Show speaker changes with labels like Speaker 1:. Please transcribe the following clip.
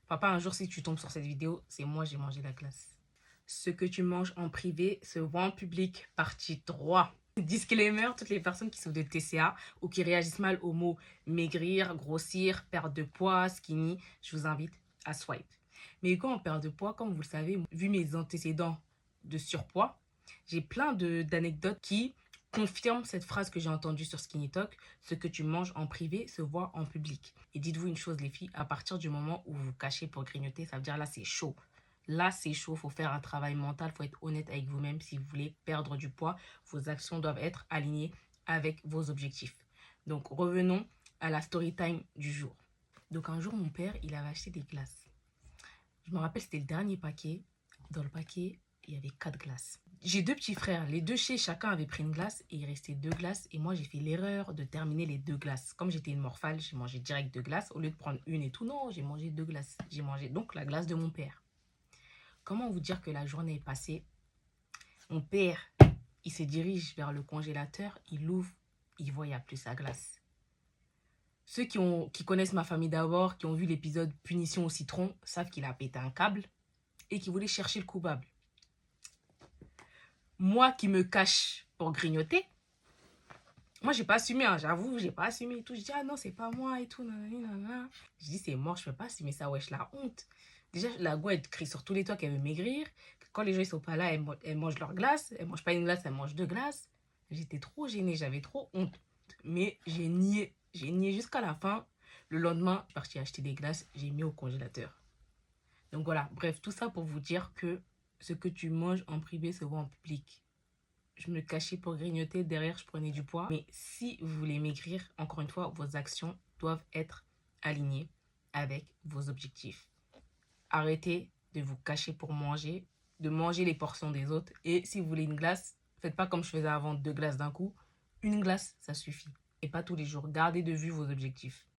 Speaker 1: Papa, un jour, si tu tombes sur cette vidéo, c'est moi, j'ai mangé la glace. Ce que tu manges en privé se voit en public, partie 3. Disclaimer, toutes les personnes qui souffrent de TCA ou qui réagissent mal aux mots maigrir, grossir, perte de poids, skinny, je vous invite à swipe. Mais quand on perd de poids, comme vous le savez, vu mes antécédents de surpoids, j'ai plein d'anecdotes qui confirment cette phrase que j'ai entendue sur Skinny Talk: ce que tu manges en privé se voit en public. Et dites-vous une chose, les filles, à partir du moment où vous vous cachez pour grignoter, ça veut dire là c'est chaud. Là, c'est chaud, il faut faire un travail mental, il faut être honnête avec vous-même. Si vous voulez perdre du poids, vos actions doivent être alignées avec vos objectifs. Donc, revenons à la story time du jour. Donc, un jour, mon père, il avait acheté des glaces. Je me rappelle, c'était le dernier paquet. Dans le paquet, il y avait 4 glaces. J'ai 2 petits frères. Les 2 chez chacun avaient pris une glace et il restait 2 glaces. Et moi, j'ai fait l'erreur de terminer les 2 glaces. Comme j'étais une morphale, j'ai mangé direct 2 glaces. Au lieu de prendre une et tout, non, j'ai mangé 2 glaces. J'ai mangé donc la glace de mon père. Comment vous dire que la journée est passée? Mon père, il se dirige vers le congélateur, il l'ouvre, il voit, il n'y a plus sa glace. Ceux qui connaissent ma famille d'abord, qui ont vu l'épisode Punition au citron, savent qu'il a pété un câble et qu'il voulait chercher le coupable. Moi qui me cache pour grignoter, moi j'ai pas assumé, hein, j'avoue, j'ai pas assumé et tout. Je dis, ah non, c'est pas moi et tout, nanani, nanana. Je dis, c'est mort, je peux pas assumer ça, wesh, la honte. Déjà, la go, elle crie sur tous les toits qu'elle veut maigrir. Quand les gens ils sont pas là, elles mangent leur glace. Elles mangent pas une glace, elles mangent 2 glaces. J'étais trop gênée, j'avais trop honte. Mais j'ai nié jusqu'à la fin. Le lendemain, je suis partie acheter des glaces, j'ai mis au congélateur. Donc voilà, bref, tout ça pour vous dire que ce que tu manges en privé se voit en public. Je me cachais pour grignoter, derrière je prenais du poids. Mais si vous voulez maigrir, encore une fois, vos actions doivent être alignées avec vos objectifs. Arrêtez de vous cacher pour manger, de manger les portions des autres. Et si vous voulez une glace, faites pas comme je faisais avant, 2 glaces d'un coup. Une glace, ça suffit. Et pas tous les jours. Gardez de vue vos objectifs.